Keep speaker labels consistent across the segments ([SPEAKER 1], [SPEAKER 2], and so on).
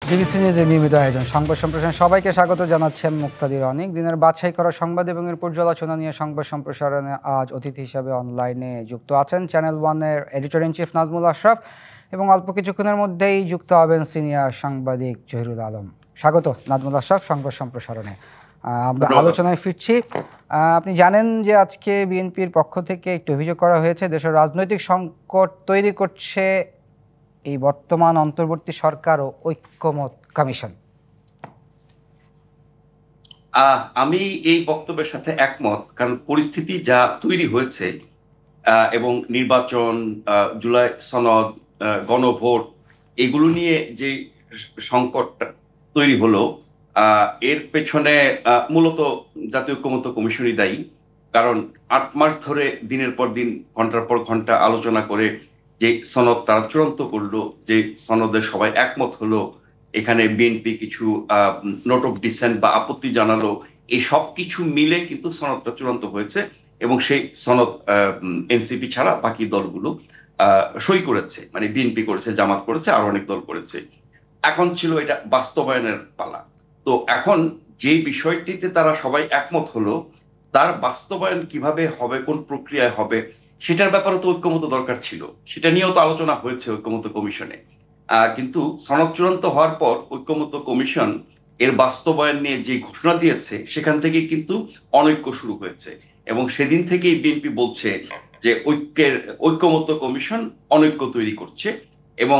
[SPEAKER 1] BBC নিউজের নিয়মিত আয়োজন সংবাদ সম্প্রসারণ সবাইকে স্বাগত জানাচ্ছেন মুক্তাদির অনেক দিনের বাছাই করা সংবাদ এবং এর পর্যালোচনা নিয়ে সংবাদ সম্প্রসারণে আজ অতিথি হিসাবে অনলাইনে যুক্ত আছেন চ্যানেল ওয়ানের editor in chief Nazmul Ashraf এবং অল্প কিছুক্ষণের মধ্যেই যুক্ত হবেন সিনিয়র সাংবাদিক জহিরুল আলম। স্বাগত নাজমুল আশরাফ সংবাদ সম্প্রসারণে। আমরা আলোচনায় ফিরছি। আপনি জানেন যে আজকে বিএনপির পক্ষ থেকে একটি অভিযোগ করা হয়েছে দেশের রাজনৈতিক সংকট তৈরি করছে এই বর্তমান অন্তর্বর্তী সরকার ও ঐক্যমত কমিশন।
[SPEAKER 2] আমি এই বক্তব্যের সাথে একমত, কারণ পরিস্থিতি যা তৈরি হয়েছে এবং নির্বাচন, জুলাই সনদ, গণভোট, এগুলো নিয়ে যে সংকটটা তৈরি হলো, এর পেছনে মূলত জাতীয় ঐক্যমত্য কমিশনই দায়ী। কারণ ৮ মাস ধরে দিনের পর দিন ঘন্টার পর ঘন্টা আলোচনা করে যে সনদ তারা চূড়ান্ত করলো, যে সনদে সবাই একমত হলো, এখানে বিএনপি কিছু নোট অফ ডিসেন্ট বা আপত্তি জানালো, এই সব কিছু মিলে কিন্তু সনদটা চূড়ান্ত হয়েছে এবং সেই সনদ এনসিপি ছাড়া বাকি দলগুলো সই করেছে, মানে বিএনপি করেছে, জামাত করেছে, আর অনেক দল করেছে। এখন ছিল এটা বাস্তবায়নের পালা। তো এখন যে বিষয়টিতে তারা সবাই একমত হলো, তার বাস্তবায়ন কিভাবে হবে, কোন প্রক্রিয়ায় হবে, সেটার ব্যাপারে তো ঐক্যমত দরকার ছিল। সেটা নিয়েও তো আলোচনা হয়েছে ঐক্যমত কমিশনে। কিন্তু সনদ চূড়ান্ত হওয়ার পর ঐক্যমত কমিশন এর বাস্তবায়ন নিয়ে যে ঘোষণা দিয়েছে, সেখান থেকে কিন্তু অনৈক্য শুরু হয়েছে এবং সেদিন থেকেই বিএনপি বলছে যে ঐক্যমত কমিশন অনৈক্য তৈরি করছে এবং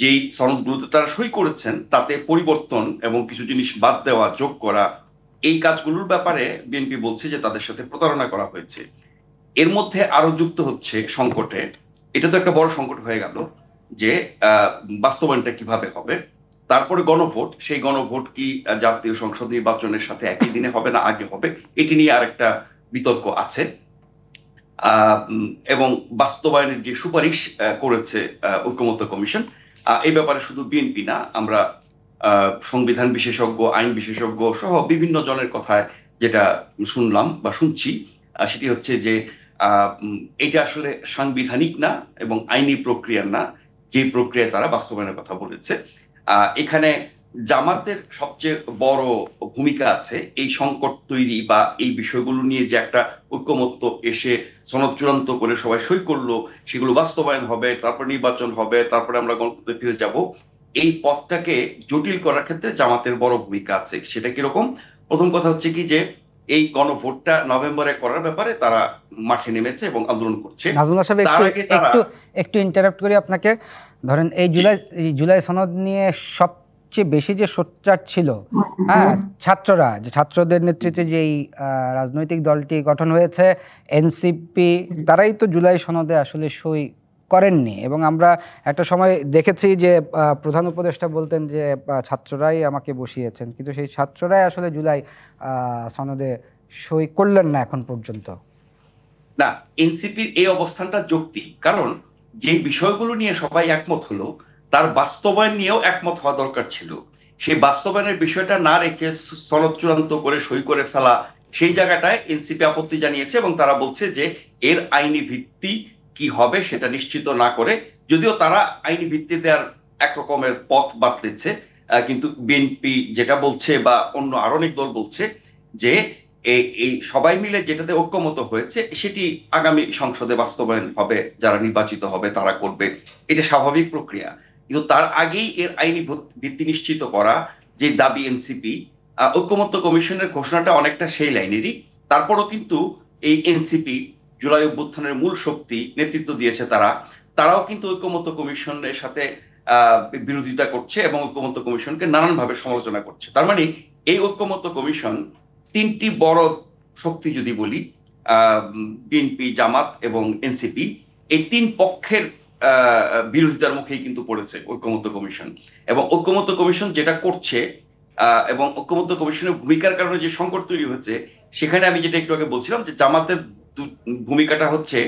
[SPEAKER 2] যেই সনদগুলোতে তারা সই করেছেন তাতে পরিবর্তন এবং কিছু জিনিস বাদ দেওয়া, যোগ করা, এই কাজগুলোর ব্যাপারে বিএনপি বলছে যে তাদের সাথে প্রতারণা করা হয়েছে। এর মধ্যে আরো যুক্ত হচ্ছে সংকটে, এটা তো একটা বড় সংকট হয়ে গেল যে বাস্তবায়নটা কিভাবে হবে। তারপরে গণভোট, সেই গণভোট কি জাতীয় সংসদ নির্বাচনের সাথে একই দিনে হবে না আগে হবে, এটি নিয়ে আরেকটা বিতর্ক আছে। এবং বাস্তবায়নের যে সুপারিশ করেছে ঐক্যমত্য কমিশন, এই ব্যাপারে শুধু বিএনপি না, আমরা সংবিধান বিশেষজ্ঞ, আইন বিশেষজ্ঞ সহ বিভিন্ন জনের কথায় যেটা শুনলাম বা শুনছি, সেটি হচ্ছে যে এটা আসলে সাংবিধানিক না এবং আইনি প্রক্রিয়া না, যে প্রক্রিয়ায় তারা বাস্তবায়নের কথা বলেছে। এখানে জামাতের সবচেয়ে বড় ভূমিকা আছে এই সংকট তৈরি বা এই বিষয়গুলো নিয়ে যে একটা ঐক্যমত্য এসে সনদ চূড়ান্ত করে সবাই সই করলো, সেগুলো বাস্তবায়ন হবে, তারপর নির্বাচন হবে, তারপরে আমরা গণতন্ত্রে ফিরে যাব। এই পথটাকে জটিল করার ক্ষেত্রে জামাতের বড় ভূমিকা আছে। সেটা কিরকম? প্রথম কথা হচ্ছে কি যে এই গণভোটটা নভেম্বরে করার ব্যাপারে তারা মাঠে নেমেছে এবং আন্দোলন করছে।
[SPEAKER 1] নাজমুল সাহেব, একটু ইন্টারাপ্ট করি আপনাকে। ধরেন এই জুলাই সনদ নিয়ে সবচেয়ে বেশি যে সোচ্চার ছিল ছাত্ররা, যে ছাত্রদের নেতৃত্বে যেই রাজনৈতিক দলটি গঠন হয়েছে এনসিপি, তারাই তো জুলাই সনদে আসলে সই করেননি। এবং আমরা একটা সময় দেখেছি যে প্রধান উপদেষ্টা বলতেন যে ছাত্ররাই আমাকে বসিয়েছেন, কিন্তু সেই ছাত্ররাই আসলে জুলাই সনদে সই করলেন না এখন পর্যন্ত।
[SPEAKER 2] না, এনসিপির এই অবস্থানটা যৌক্তিক, কারণ যে বিষয়গুলো নিয়ে সবাই একমত হলো তার বাস্তবায়ন নিয়েও একমত হওয়া দরকার ছিল। সেই বাস্তবায়নের বিষয়টা না রেখে সনদ চূড়ান্ত করে সই করে ফেলা, সেই জায়গাটায় এনসিপি আপত্তি জানিয়েছে এবং তারা বলছে যে এর আইনি ভিত্তি কি হবে সেটা নিশ্চিত না করে, যদিও তারা আইনি ভিত্তিতে আর একরকমের পথ বাতলেছে, কিন্তু বিএনপি যেটা বলছে বা অন্য আরো অনেক দল বলছে যে এই সবাই মিলে যেটাতে ঐক্যমত হয়েছে সেটি আগামী সংসদে বাস্তবায়ন হবে, যারা নির্বাচিত হবে তারা করবে, এটা স্বাভাবিক প্রক্রিয়া। কিন্তু তার আগেই এর আইনি ভিত্তি নিশ্চিত করা যে দাবি এনসিপি, ঐক্যমত্য কমিশনের ঘোষণাটা অনেকটা সেই লাইনেরই। তারপরও কিন্তু এই এনসিপি, জুলাই অভ্যুত্থানের মূল শক্তি, নেতৃত্ব দিয়েছে তারাও কিন্তু ঐক্যমত্য কমিশনের সাথে বিরোধিতা করছে এবং ঐক্যমত্য কমিশনকে নানানভাবে সমালোচনা করছে। তার মানে এই ঐক্যমত্য কমিশন তিনটি বড় শক্তি যদি বলি, বিএনপি, জামাত এবং এনসিপি, এই তিন পক্ষের বিরোধিতার মুখেই কিন্তু পড়েছে ঐক্যমত্য কমিশন। এবং ঐক্যমত্য কমিশন যেটা করছে এবং ঐক্যমত্য কমিশনের ভূমিকার কারণে যে সংকট তৈরি হচ্ছে, সেখানে আমি যেটা একটু আগে বলছিলাম যে জামাতের ভূমিকাটা হচ্ছে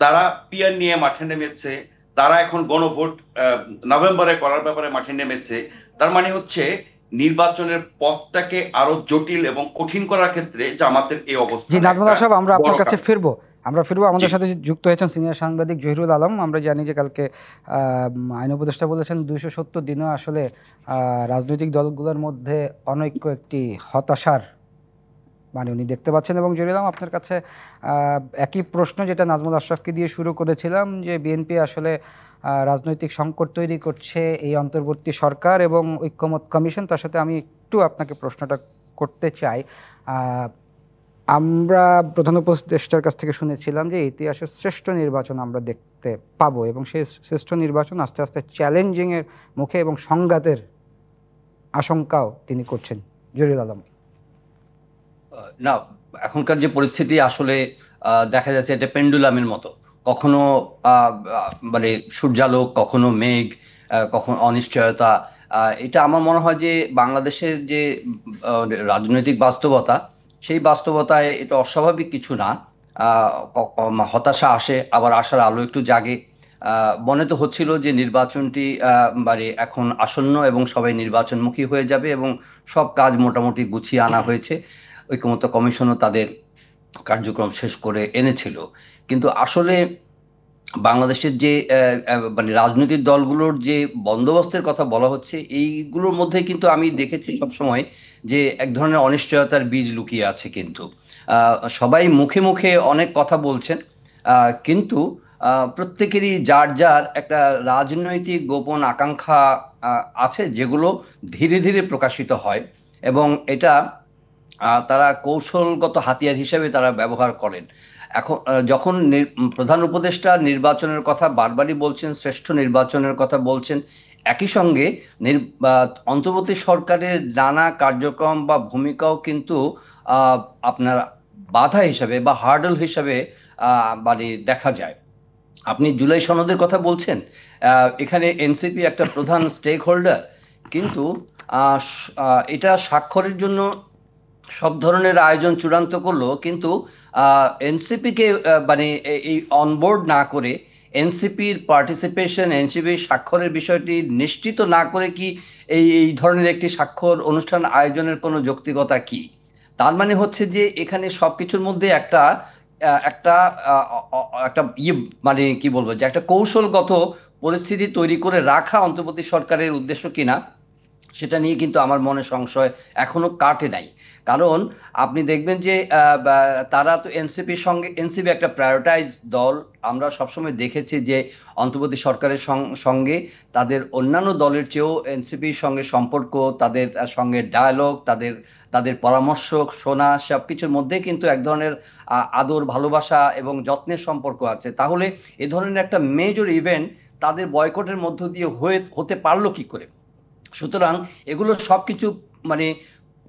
[SPEAKER 2] তারা পিয়ার নিয়ে মাঠে নেমেছে, তারা এখন গণভোট নভেম্বরে করার ব্যাপারে মাঠে নেমেছে। তার মানে হচ্ছে নির্বাচনের পথটাকে আরো জটিল এবং কঠিন করার ক্ষেত্রে জামাতের এই অবস্থা।
[SPEAKER 1] জি নাজমুল সাহেব, আমরা আপনার কাছে ফিরবো। আমরা ফিরবো। আমাদের সাথে যুক্ত হয়েছেন সিনিয়র সাংবাদিক জহিরুল আলম। আমরা জানি যে কালকে আইন উপদেষ্টা বলেছেন 270 দিনও আসলে রাজনৈতিক দলগুলোর মধ্যে অনৈক্য একটি হতাশার মানে উনি দেখতে পাচ্ছেন। এবং জহিরুল আলম, আপনার কাছে একই প্রশ্ন যেটা নাজমুল আশরাফকে দিয়ে শুরু করেছিলাম, যে বিএনপি আসলে রাজনৈতিক সংকট তৈরি করছে এই অন্তর্বর্তী সরকার এবং ঐক্যমত কমিশন, তার সাথে আমি একটু আপনাকে প্রশ্নটা করতে চাই। আমরা প্রধান উপদেষ্টার কাছ থেকে শুনেছিলাম যে ইতিহাসের শ্রেষ্ঠ নির্বাচন আমরা দেখতে পাবো এবং সেই শ্রেষ্ঠ নির্বাচন আস্তে আস্তে চ্যালেঞ্জিংয়ের মুখে এবং সংঘাতের আশঙ্কাও তিনি করছেন। জহিরুল আলম।
[SPEAKER 3] না, এখনকার যে পরিস্থিতি আসলে দেখা যাচ্ছে এটা পেন্ডুলামের মতো, কখনো মানে সূর্যালোক, কখনো মেঘ, কখনো অনিশ্চয়তা। এটা আমার মনে হয় যে বাংলাদেশের যে রাজনৈতিক বাস্তবতা, সেই বাস্তবতায় এটা অস্বাভাবিক কিছু না। হতাশা আসে, আবার আশার আলো একটু জাগে। মনে তো হচ্ছিল যে নির্বাচনটি মানে এখন আসন্ন এবং সবাই নির্বাচনমুখী হয়ে যাবে এবং সব কাজ মোটামুটি গুছিয়ে আনা হয়েছে। ঐকমত্য কমিশনও তাদের কার্যক্রম শেষ করে এনেছিল। কিন্তু আসলে বাংলাদেশের যে মানে রাজনৈতিক দলগুলোর যে বন্দোবস্তের কথা বলা হচ্ছে, এইগুলোর মধ্যে কিন্তু আমি দেখেছি সবসময় যে এক ধরনের অনিশ্চয়তার বীজ লুকিয়ে আছে। কিন্তু সবাই মুখে মুখে অনেক কথা বলছেন, কিন্তু প্রত্যেকেরই যার যার একটা রাজনৈতিক গোপন আকাঙ্ক্ষা আছে, যেগুলো ধীরে ধীরে প্রকাশিত হয় এবং এটা তারা কৌশলগত হাতিয়ার হিসেবে তারা ব্যবহার করেন। এখন যখন প্রধান উপদেষ্টা নির্বাচনের কথা বারবারই বলছেন, শ্রেষ্ঠ নির্বাচনের কথা বলছেন, একই সঙ্গে অন্তর্বর্তী সরকারের নানা কার্যক্রম বা ভূমিকাও কিন্তু আপনার বাধা হিসাবে বা হার্ডল হিসাবে মানে দেখা যায়। আপনি জুলাই সনদের কথা বলছেন, এখানে এনসিপি একটা প্রধান স্টেক হোল্ডার, কিন্তু এটা স্বাক্ষরের জন্য সব ধরনের আয়োজন চূড়ান্ত করলো, কিন্তু এনসিপিকে মানে এই অনবোর্ড না করে, এনসিপির পার্টিসিপেশন, এনসিপির স্বাক্ষরের বিষয়টি নিশ্চিত না করে কি এই ধরনের একটি স্বাক্ষর অনুষ্ঠান আয়োজনের কোনো যৌক্তিকতা কি? তার মানে হচ্ছে যে এখানে সব কিছুর মধ্যে একটা একটা একটা মানে কি বলবো, যে একটা কৌশলগত পরিস্থিতি তৈরি করে রাখা অন্তর্বর্তী সরকারের উদ্দেশ্য কিনা, সেটা নিয়ে কিন্তু আমার মনে সংশয় এখনো কাটে নাই। কারণ আপনি দেখবেন যে তারা তো এনসিপির সঙ্গে, এনসিপি একটা প্রায়োরিটাইজ দল। আমরা সবসময় দেখেছি যে অন্তর্বর্তী সরকারের সঙ্গে তাদের অন্যান্য দলের চেয়েও এনসিপির সঙ্গে সম্পর্ক, তাদের সঙ্গে ডায়ালগ, তাদের তাদের পরামর্শ শোনা, সব কিছুর মধ্যে কিন্তু এক ধরনের আদর, ভালোবাসা এবং যত্নের সম্পর্ক আছে। তাহলে এ ধরনের একটা মেজর ইভেন্ট তাদের বয়কটের মধ্য দিয়ে হতে পারলো কি করে? সুতরাং এগুলো সব কিছু মানে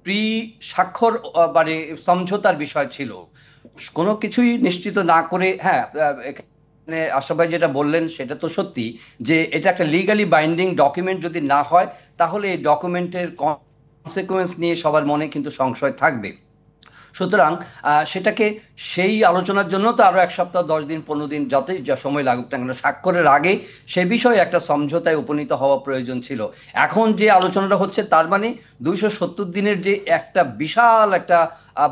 [SPEAKER 3] প্রি স্বাক্ষর মানে সমঝোতার বিষয় ছিল, কোনো কিছুই নিশ্চিত না করে। হ্যাঁ, এখানে আশরাফ ভাই যেটা বললেন সেটা তো সত্যি, যে এটা একটা লিগালি বাইন্ডিং ডকুমেন্ট যদি না হয়, তাহলে এই ডকুমেন্টের কনসিকুয়েন্স নিয়ে সবার মনে কিন্তু সংশয় থাকবে। সুতরাং সেটাকে সেই আলোচনার জন্য তো আরও 1 সপ্তাহ, 10 দিন, 15 দিন, যতই যা সময় লাগুক না কেন, স্বাক্ষরের আগে সে বিষয়ে একটা সমঝোতায় উপনীত হওয়া প্রয়োজন ছিল। এখন যে আলোচনাটা হচ্ছে, তার মানে 270 দিনের যে একটা বিশাল একটা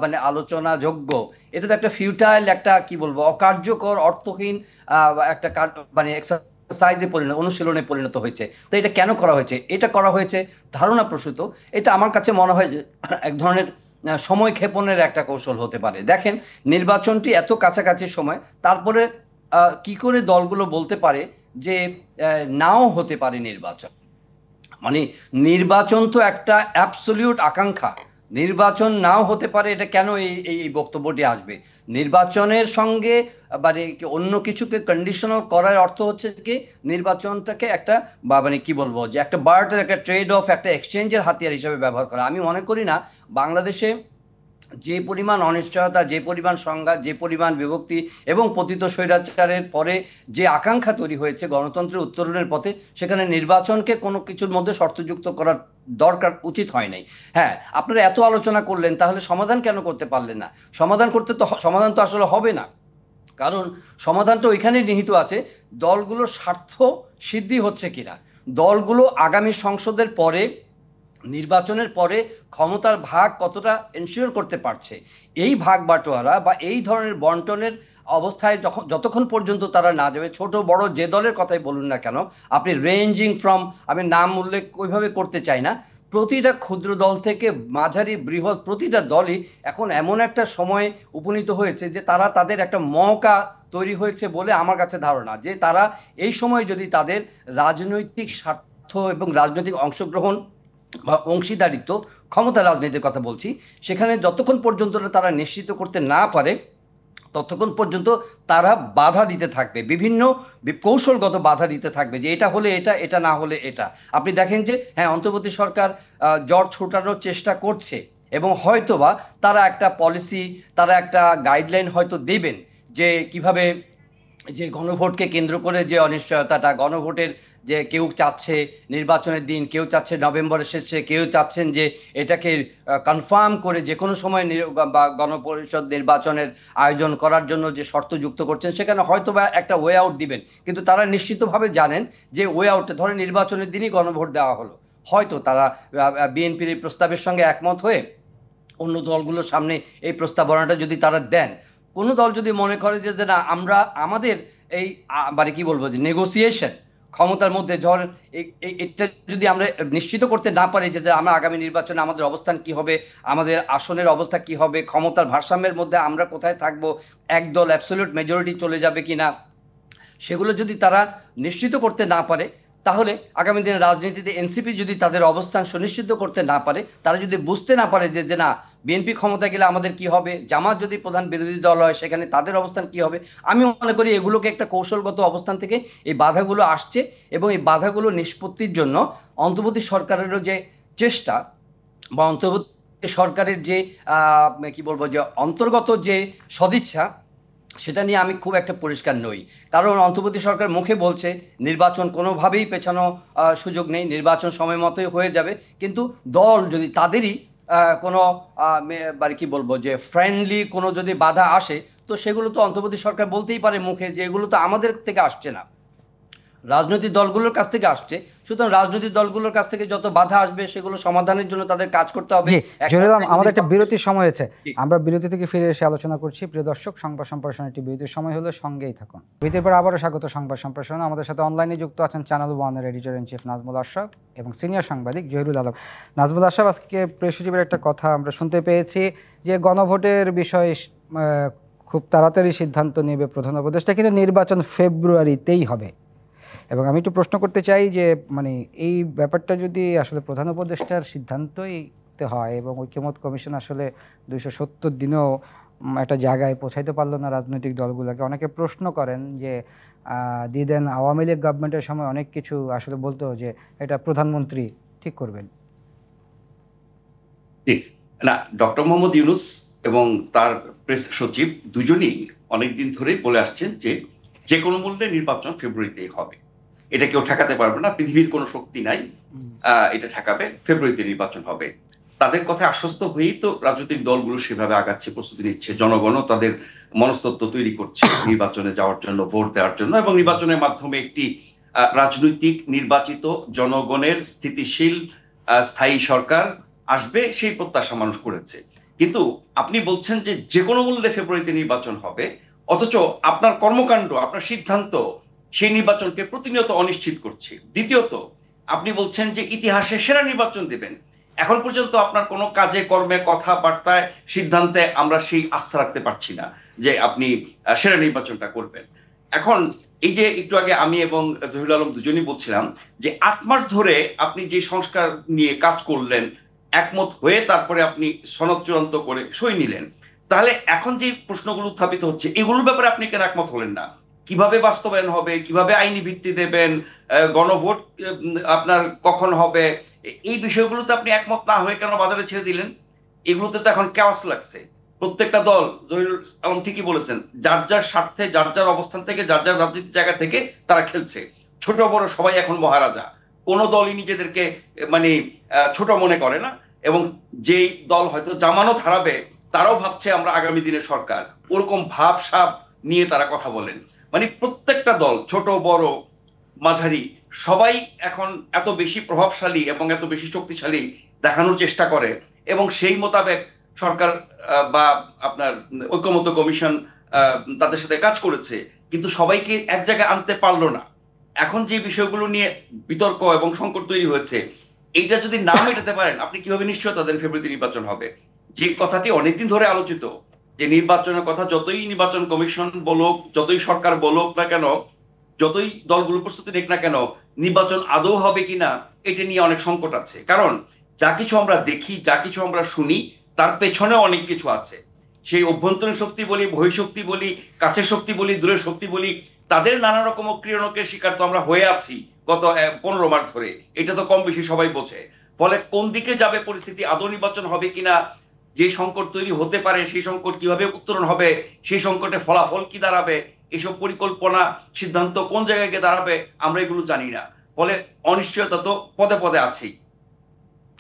[SPEAKER 3] মানে আলোচনাযোগ্য, এটা তো একটা ফিউটাইল, একটা কি বলবো, অকার্যকর, অর্থহীন একটা মানে এক্সারসাইজে অনুশীলনে পরিণত হয়েছে। তো এটা কেন করা হয়েছে? এটা করা হয়েছে ধারণা প্রসূত। এটা আমার কাছে মনে হয় যে এক ধরনের সময় ক্ষেপণের একটা কৌশল হতে পারে। দেখেন, নির্বাচনটি এত কাছাকাছি সময়, তারপরে কি করে দলগুলো বলতে পারে যে নাও হতে পারে নির্বাচন? মানে নির্বাচন তো একটা অ্যাবসলিউট আকাঙ্ক্ষা, নির্বাচন নাও হতে পারে, এটা কেন এই বক্তব্যটি আসবে? নির্বাচনের সঙ্গে মানে অন্য কিছুকে কন্ডিশনাল করার অর্থ হচ্ছে কি নির্বাচনটাকে একটা বা মানে কি বলবো, যে একটা বার্টার, একটা ট্রেড অফ, একটা এক্সচেঞ্জের হাতিয়ার হিসেবে ব্যবহার করা। আমি মনে করি না বাংলাদেশে যে পরিমাণ অনিশ্চয়তা, যে পরিমাণ সংঘাত, যে পরিমাণ বিভক্তি এবং পতিত স্বৈরাচারের পরে যে আকাঙ্ক্ষা তৈরি হয়েছে গণতন্ত্রের উত্তরণের পথে, সেখানে নির্বাচনকে কোনো কিছুর মধ্যে শর্তযুক্ত করার দরকার উচিত হয় নাই। হ্যাঁ, আপনারা এত আলোচনা করলেন, তাহলে সমাধান কেন করতে পারলেন না? সমাধান তো আসলে হবে না, কারণ সমাধানটা ওইখানেই নিহিত আছে দলগুলোর স্বার্থ সিদ্ধি হচ্ছে কিনা। দলগুলো আগামী সংসদের পরে, নির্বাচনের পরে ক্ষমতার ভাগ কতটা এনশিওর করতে পারছে। এই ভাগ বাটোয়ারা বা এই ধরনের বন্টনের অবস্থায় যতক্ষণ পর্যন্ত তারা না যাবে, ছোট বড় যে দলের কথাই বলুন না কেন, আপনি রেঞ্জিং ফ্রম, আমি নাম উল্লেখ ওইভাবে করতে চাই না, প্রতিটা ক্ষুদ্র দল থেকে মাঝারি বৃহৎ প্রতিটা দলই এখন এমন একটা সময়ে উপনীত হয়েছে যে তারা তাদের একটা মওকা তৈরি হয়েছে বলে আমার কাছে ধারণা, যে তারা এই সময় যদি তাদের রাজনৈতিক স্বার্থ এবং রাজনৈতিক অংশগ্রহণ বা অংশীদারিত্ব, ক্ষমতা রাজনীতির কথা বলছি, সেখানে যতক্ষণ পর্যন্ত না তারা নিশ্চিত করতে না পারে ততক্ষণ পর্যন্ত তারা বাধা দিতে থাকবে, বিভিন্ন কৌশলগত বাধা দিতে থাকবে, যে এটা হলে এটা, এটা না হলে এটা। আপনি দেখেন যে হ্যাঁ, অন্তর্বর্তী সরকার জট ছোটানোর চেষ্টা করছে এবং হয়তোবা তারা একটা পলিসি, তারা একটা গাইডলাইন হয়তো দেবেন যে কিভাবে, যে গণভোটকে কেন্দ্র করে যে অনিশ্চয়তাটা, গণভোটের যে কেউ চাচ্ছে নির্বাচনের দিন, কেউ চাচ্ছে নভেম্বরের শেষে, কেউ চাচ্ছেন যে এটাকে কনফার্ম করে যে কোনো সময় বা গণপরিষদ নির্বাচনের আয়োজন করার জন্য যে শর্ত যুক্ত করছেন, সেখানে হয়তো বা একটা ওয়ে আউট দিবেন, কিন্তু তারা নিশ্চিতভাবে জানেন যে ওয়ে আউটে, ধরে নির্বাচনের দিনই গণভোট দেওয়া হলো, হয়তো তারা বিএনপির এই প্রস্তাবের সঙ্গে একমত হয়ে অন্য দলগুলোর সামনে এই প্রস্তাবনাটা যদি তারা দেন, কোনো দল যদি মনে করে যে না, আমরা আমাদের এই মানে কি বলবো, যে নেগোসিয়েশন ক্ষমতার মধ্যে, ধর এটা যদি আমরা নিশ্চিত করতে না পারি যে আমরা আগামী নির্বাচনে আমাদের অবস্থান কি হবে, আমাদের আসনের অবস্থা কি হবে, ক্ষমতার ভারসাম্যের মধ্যে আমরা কোথায় থাকবো, একদল অ্যাবসলিউট মেজরিটি চলে যাবে কিনা, সেগুলো যদি তারা নিশ্চিত করতে না পারে, তাহলে আগামী দিনে রাজনীতিতে এনসিপি যদি তাদের অবস্থান সুনিশ্চিত করতে না পারে, তারা যদি বুঝতে না পারে যে না, বিএনপি ক্ষমতা গেলে আমাদের কি হবে, জামাত যদি প্রধান বিরোধী দল হয় সেখানে তাদের অবস্থান কি হবে, আমি মনে করি এগুলোকে একটা কৌশলগত অবস্থান থেকে এই বাধাগুলো আসছে, এবং এই বাধাগুলো নিষ্পত্তির জন্য অন্তর্বর্তী সরকারেরও যে চেষ্টা, বা অন্তর্বর্তী সরকারের যে কি বলবো, যে অন্তর্গত যে সদিচ্ছা, সেটা নিয়ে আমি খুব একটা পরিষ্কার নই। কারণ অন্তর্বর্তী সরকার মুখে বলছে নির্বাচন কোনোভাবেই পেছানো সুযোগ নেই, নির্বাচন সময় মতোই হয়ে যাবে, কিন্তু দল যদি তাদেরই কোনো মানে কি বলবো, যে ফ্রেন্ডলি কোনো যদি বাধা আসে, তো সেগুলো তো অন্তর্বর্তী সরকার বলতেই পারে মুখে যে এগুলো তো আমাদের থেকে আসছে না, রাজনৈতিক দলগুলোর কাছ থেকে আসছে। সুতরাং রাজনৈতিক দলগুলোর কাছ থেকে যত বাধা আসবে সেগুলো সমাধানের জন্য তাদের কাজ করতে হবে।
[SPEAKER 1] জি জহিরুল আলম, আমাদের একটা বিরতির সময় হয়েছে, আমরা বিরতি থেকে ফিরে এসে আলোচনা করছি। প্রিয় দর্শক, সংবাদ সম্প্রসারণ একটি বিরতির সময় হলো, সঙ্গেই থাকুন। বিরতির পর আবারও স্বাগত সংবাদ সম্প্রসারণ। আমাদের সাথে অনলাইনে যুক্ত আছেন চ্যানেল ওয়ানের editor in chief Nazmul Ashraf এবং সিনিয়র সাংবাদিক জহিরুল আলম। নাজমুল আশরাফ, আজকে প্রেস সচিবের একটা কথা আমরা শুনতে পেয়েছি যে গণভোটের বিষয়ে খুব তাড়াতাড়ি সিদ্ধান্ত নেবে প্রধান উপদেষ্টা, কিন্তু নির্বাচন ফেব্রুয়ারিতেই হবে। এবং আমি একটু প্রশ্ন করতে চাই যে মানে এই ব্যাপারটা যদি আসলে প্রধান উপদেষ্টার সিদ্ধান্তই হয় এবং ঐক্যমত্য কমিশন আসলে 270 দিনেও একটা জায়গায় পৌঁছাইতে পারলো না রাজনৈতিক দলগুলোকে, অনেকে প্রশ্ন করেন যে দিদেন আওয়ামী লীগ গভর্নমেন্টের সময় অনেক কিছু আসলে বলতো যে এটা প্রধানমন্ত্রী ঠিক করবেন।
[SPEAKER 2] ঠিক না, ডক্টর মোহাম্মদ ইউনূস এবং তার প্রেস সচিব দুজনই অনেকদিন ধরেই বলে আসছেন যে যে কোনো মূল্যে নির্বাচন ফেব্রুয়ারিতেই হবে, এটা কেউ ঠেকাতে পারবে না, পৃথিবীর কোনো শক্তি নাই এটা ঠেকাবে, ফেব্রুয়ারিতে নির্বাচন হবে। তাদের কথায় আশ্বস্ত হয়েই তো রাজনৈতিক দলগুলো সেভাবে আগাচ্ছে, প্রস্তুতি নিচ্ছে, জনগণও তাদের মনস্তত্ত্ব তৈরি করছে নির্বাচনে যাওয়ার জন্য, ভোট দেওয়ার জন্য, এবং নির্বাচনের মাধ্যমে একটি রাজনৈতিক নির্বাচিত জনগণের স্থিতিশীল স্থায়ী সরকার আসবে, সেই প্রত্যাশা মানুষ করেছে। কিন্তু আপনি বলছেন যে যে কোনো মূল্যে ফেব্রুয়ারিতে নির্বাচন হবে, অথচ আপনার কর্মকাণ্ড, আপনার সিদ্ধান্ত সেই নির্বাচনকে প্রতিনিয়ত অনিশ্চিত করছে। দ্বিতীয়ত, আপনি বলছেন যে ইতিহাসে সেরা নির্বাচন দেবেন, এখন পর্যন্ত আপনার কোনো কাজে কর্মে কথাবার্তায় সিদ্ধান্তে আমরা সেই আস্থা রাখতে পারছি না যে আপনি সেরা নির্বাচনটা করবেন। এখন এই যে একটু আগে আমি এবং জহিরুল আলম দুজনই বলছিলাম যে 8 মাস ধরে আপনি যে সংস্কার নিয়ে কাজ করলেন, একমত হয়ে তারপরে আপনি সনদ চূড়ান্ত করে সই নিলেন, তাহলে এখন যে প্রশ্নগুলো উত্থাপিত হচ্ছে এগুলোর ব্যাপারে আপনি কেন একমত হলেন না? কিভাবে বাস্তবায়ন হবে, কিভাবে আইনি ভিত্তি দেবেন, গণভোট আপনার কখন হবে, এই বিষয়গুলোতে আপনি একমত না হয়ে কেন বাজারে ছেড়ে দিলেন? এগুলোতে তো এখন কেওয়াস লাগছে। প্রত্যেকটা দল, জহিরুল আলম ঠিকই বলেছেন, যার যার স্বার্থে, যার যার অবস্থান থেকে, যার যার রাজনীতির জায়গা থেকে তারা খেলছে। ছোট বড় সবাই এখন মহারাজা, কোন দলই নিজেদেরকে মানে ছোট মনে করে না, এবং যেই দল হয়তো জামানত হারাবে তারাও ভাবছে আমরা আগামী দিনের সরকার, ওরকম ভাব সাব নিয়ে তারা কথা বলেন। মানে প্রত্যেকটা দল, ছোট বড় মাঝারি, সবাই এখন এত বেশি প্রভাবশালী এবং এত বেশি শক্তিশালী দেখানোর চেষ্টা করে, এবং সেই মোতাবেক সরকার বা আপনার ঐক্যমত্য কমিশন তাদের সাথে কাজ করেছে, কিন্তু সবাইকে এক জায়গায় আনতে পারলো না। এখন যে বিষয়গুলো নিয়ে বিতর্ক এবং সংকট তৈরি হয়েছে, এইটা যদি না মেটাতে পারেন, আপনি কিভাবে নিশ্চয়তা দেন ফেব্রুয়ারিতে নির্বাচন হবে? যে কথাটি অনেকদিন ধরে আলোচিত, যে নির্বাচনের কথা যতই নির্বাচন কমিশন বলুক, যতই সরকার বলুক না কেন, যতই দলগুলো প্রস্তুতি নিক না কেন, নির্বাচন আদৌ হবে কিনা এটা নিয়ে অনেক সংকট আছে। কারণ যা কিছু আমরা দেখি, যা কিছু আমরা শুনি, তার পেছনে অনেক কিছু আছে। সেই অভ্যন্তরীণ শক্তি বলি, বহিঃশক্তি বলি, কাছের শক্তি বলি, দূরের শক্তি বলি, তাদের নানা রকম ক্রিয়নকের শিকার তো আমরা হয়ে আছি গত 15 মাস ধরে। এটা তো কম বেশি সবাই বোঝে। ফলে কোন দিকে যাবে পরিস্থিতি, আদৌ নির্বাচন হবে কিনা, যে সংকট তৈরি হতে পারে সেই সংকট কিভাবে উত্তরণ হবে, সেই সংকটে ফলাফল কি দাঁড়াবে, এসব পরিকল্পনা সিদ্ধান্ত কোন জায়গায় গিয়ে দাঁড়াবে, আমরা এগুলো জানি না। ফলে অনিশ্চয়তা তো পদে পদে আছেই।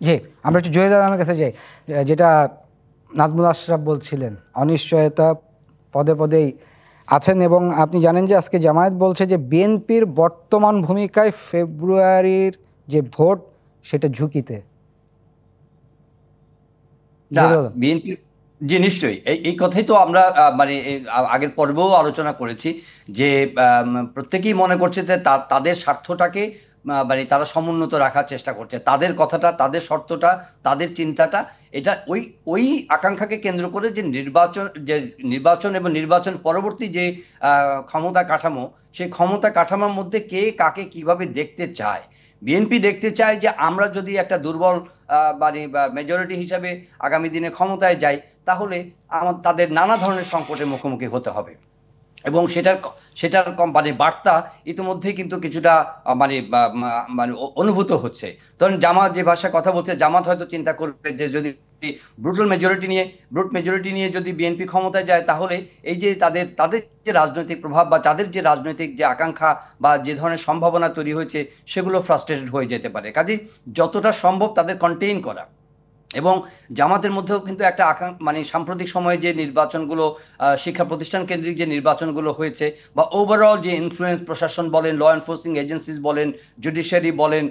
[SPEAKER 1] জি, আমরা একটু জহিরুল আলমের কাছে যাই। যেটা নাজমুল আশরাফ বলছিলেন, অনিশ্চয়তা পদে পদেই আছেন, এবং আপনি জানেন যে আজকে জামায়াত বলছে যে বিএনপির বর্তমান ভূমিকায় ফেব্রুয়ারির যে ভোট সেটা ঝুঁকিতে।
[SPEAKER 3] না,
[SPEAKER 1] জহিরুল আলম।
[SPEAKER 3] বিএনপির, জি নিশ্চয়ই, এই কথাই তো আমরা মানে আগের পর্বেও আলোচনা করেছি যে প্রত্যেকেই মনে করছে যে তাদের স্বার্থটাকে মানে তারা সমুন্নত রাখার চেষ্টা করছে, তাদের কথাটা, তাদের শর্তটা, তাদের চিন্তাটা, এটা ওই ওই আকাঙ্ক্ষাকে কেন্দ্র করে যে নির্বাচন এবং নির্বাচন পরবর্তী যে ক্ষমতা কাঠামো, সেই ক্ষমতা কাঠামোর মধ্যে কে কাকে কিভাবে দেখতে চায়। বিএনপি দেখতে চায় যে আমরা যদি একটা দুর্বল মানে মেজরিটি হিসাবে আগামী দিনে ক্ষমতায় যাই, তাহলে তাদের নানা ধরনের সংকটের মুখোমুখি হতে হবে, এবং সেটার মানে বার্তা ইতিমধ্যেই কিন্তু কিছুটা মানে অনুভূত হচ্ছে। ধরেন জামাত যে ভাষায় কথা বলছে, জামাত হয়তো চিন্তা করবে যে যদি ব্রুট মেজরিটি নিয়ে যদি বিএনপি ক্ষমতায় যায়, তাহলে এই যে তাদের তাদের যে রাজনৈতিক প্রভাব বা তাদের যে রাজনৈতিক যে আকাঙ্ক্ষা বা যে ধরনের সম্ভাবনা তৈরি হয়েছে, সেগুলো ফ্রাস্ট্রেটেড হয়ে যেতে পারে। কাজেই যতটা সম্ভব তাদের কন্টেইন করা। এবং জামাতের মধ্যেও কিন্তু একটা মানে সাম্প্রতিক সময়ে যে নির্বাচনগুলো, শিক্ষা প্রতিষ্ঠান কেন্দ্রিক যে নির্বাচনগুলো হয়েছে, বা ওভারঅল যে ইনফ্লুয়েন্স, প্রশাসন বলেন, ল এনফোর্সিং এজেন্সিস বলেন, জুডিশিয়ারি বলেন,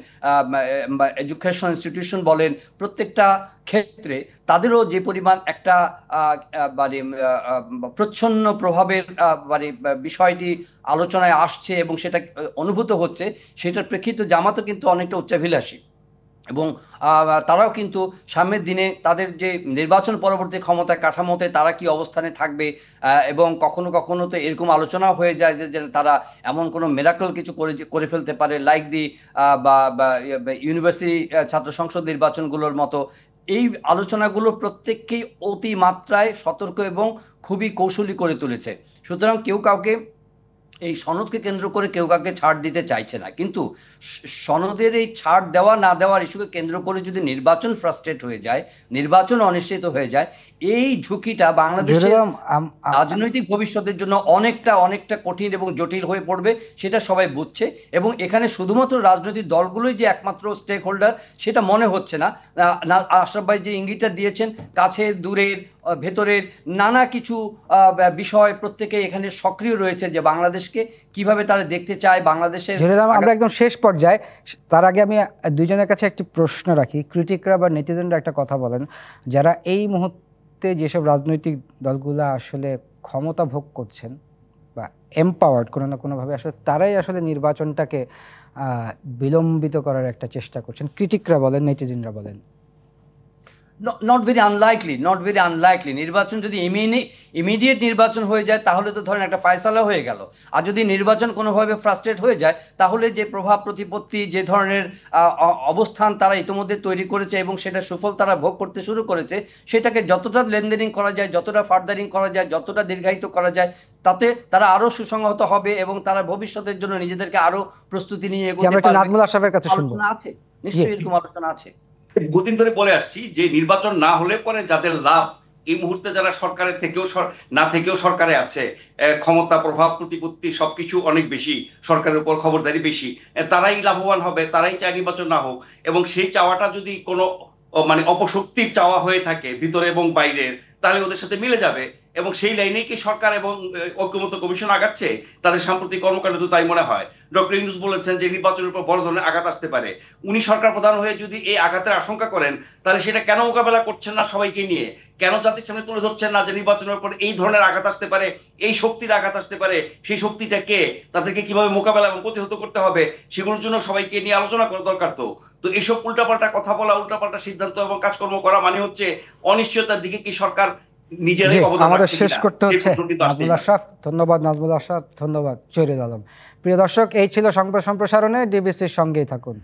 [SPEAKER 3] এডুকেশন ইনস্টিটিউশন বলেন, প্রত্যেকটা ক্ষেত্রে তাদেরও যে পরিমাণ একটা মানে প্রচ্ছন্ন প্রভাবের মানে বিষয়টি আলোচনায় আসছে এবং সেটা অনুভূত হচ্ছে, সেটার প্রেক্ষিতে জামাতও কিন্তু অনেকটা উচ্চাভিলাষী, এবং তারাও কিন্তু সামনের দিনে তাদের যে নির্বাচন পরবর্তী ক্ষমতা কাঠামোতে তারা কি অবস্থানে থাকবে, এবং কখনো কখনো তো এরকম আলোচনা হয়ে যায় যে তারা এমন কোনো মেরাকল কিছু করে ফেলতে পারে, লাইক দি বা ইউনিভার্সিটি ছাত্র সংসদ নির্বাচনগুলোর মতো। এই আলোচনাগুলো প্রত্যেককেই অতি মাত্রায় সতর্ক এবং খুবই কৌশলী করে তুলেছে। সুতরাং কেউ কাউকে এই সনদকে কেন্দ্র করে কেউ কাউকে ছাড় দিতে চাইছে না, কিন্তু সনদের এই ছাড় দেওয়া না দেওয়ার ইস্যুকে কেন্দ্র করে যদি নির্বাচন ফ্রাস্ট্রেট হয়ে যায়, নির্বাচন অনিশ্চিত হয়ে যায়, এই ঝুঁকিটা বাংলাদেশের রাজনৈতিক ভবিষ্যতের জন্য অনেকটা অনেকটা কঠিন এবং জটিল হয়ে পড়বে, সেটা সবাই বুঝছে। এবং এখানে শুধুমাত্র রাজনৈতিক দলগুলোই যে একমাত্র স্টেক হোল্ডার সেটা মনে হচ্ছে না। আশরাফ ভাই যে ইঙ্গিতটা দিয়েছেন, কাছের দূরের ভেতরের নানা কিছু বিষয় প্রত্যেকে এখানে সক্রিয় রয়েছে, যে বাংলাদেশকে কিভাবে তারা দেখতে চায়, বাংলাদেশের।
[SPEAKER 1] আমরা একদম শেষ পর্যায়ে, তার আগে আমি দুইজনের কাছে একটি প্রশ্ন রাখি। ক্রিটিকরা বা নেটিজেনরা একটা কথা বলেন, যারা এই মুহূর্তে যেসব রাজনৈতিক দলগুলা আসলে ক্ষমতা ভোগ করছেন বা এম্পাওয়ার্ড কোনো না কোনোভাবে, আসলে তারাই আসলে নির্বাচনটাকে বিলম্বিত করার একটা চেষ্টা করছেন। ক্রিটিকরা বলেন, নেটিজেনরা বলেন।
[SPEAKER 3] Not very unlikely. নির্বাচন যদি ইমিডিয়েট নির্বাচন হয়ে যায়, তাহলে তো ধরেন একটা ফয়সালা হয়ে গেল। আর যদি নির্বাচন কোনোভাবে ফ্রাস্ট্রেট হয়ে যায়, তাহলে যে প্রভাব প্রতিপত্তি, যে ধরনের অবস্থান তারা ইতিমধ্যে তৈরি করেছে এবং সেটা সুফল তারা ভোগ করতে শুরু করেছে, সেটাকে যতটা লেনদেনিং করা যায়, যতটা ফার্দারিং করা যায়, যতটা দীর্ঘায়িত করা যায়, তাতে তারা আরো সুসংহত হবে এবং তারা ভবিষ্যতের জন্য নিজেদেরকে আরো প্রস্তুতি নিয়ে এগোতে পারবে।
[SPEAKER 1] নাজমুল আশরাফের কাছে শুনবো।
[SPEAKER 3] আলোচনা আছে, নিশ্চয়ই এরকম আলোচনা আছে।
[SPEAKER 2] বহুদিন ধরে বলে আসছি যে নির্বাচন না হলে পরে যাদের লাভ, এই মুহূর্তে যারা সরকারের থেকেও না থেকেও সরকারে আছে, ক্ষমতা, প্রভাব, প্রতিপত্তি সবকিছু অনেক বেশি, সরকারের উপর খবরদারি বেশি, তারাই লাভবান হবে, তারাই চায় নির্বাচন না হোক। এবং সেই চাওয়াটা যদি কোনো মানে অপশক্তির চাওয়া হয়ে থাকে ভিতরে এবং বাইরের, তাহলে ওদের সাথে মিলে যাবে, এবং সেই লাইনেই কি সরকার এবং ঐক্যমত্য কমিশন আগাচ্ছে? তাদের সাম্প্রতিক কর্মকাণ্ড তো তাই মনে হয়। ডক্টর ইউনূস বলেছেন যে নির্বাচনের উপর বড় ধরনের আঘাত আসতে পারে। উনি সরকার প্রধান হয়ে যদি এই আঘাতের আশঙ্কা করেন, তাহলে সেটা কেন মোকাবেলা করছেন না সবাইকে নিয়ে? কেন জাতির সামনে তুলে ধরছেন না যে নির্বাচনের উপর এই ধরনের আঘাত আসতে পারে, এই শক্তির আঘাত আসতে পারে, সেই শক্তিটা কে, তাদেরকে কিভাবে মোকাবেলা এবং প্রতিহত করতে হবে, সেগুলোর জন্য সবাইকে নিয়ে আলোচনা করা দরকার। তো তো এইসব উল্টাপাল্টা কথা বলা, উল্টাপাল্টা সিদ্ধান্ত এবং কাজকর্ম করা মানে হচ্ছে অনিশ্চয়তার দিকে কি সরকার
[SPEAKER 1] জি,
[SPEAKER 2] নিজেরাই অবদান
[SPEAKER 1] আমাদের
[SPEAKER 2] রাখছে
[SPEAKER 1] শেষ
[SPEAKER 2] কিনা,
[SPEAKER 1] করতে
[SPEAKER 2] সেই
[SPEAKER 1] হচ্ছে।
[SPEAKER 2] প্রশ্ন কিন্তু আসতেই
[SPEAKER 1] নাজমুল
[SPEAKER 2] পারে।
[SPEAKER 1] আশরাফ, ধন্যবাদ। নাজমুল আশরাফ, ধন্যবাদ। জহিরুল আলম। প্রিয় দর্শক, এই ছিল সংবাদ সম্প্রসারণে। ডিবিসির সঙ্গেই থাকুন।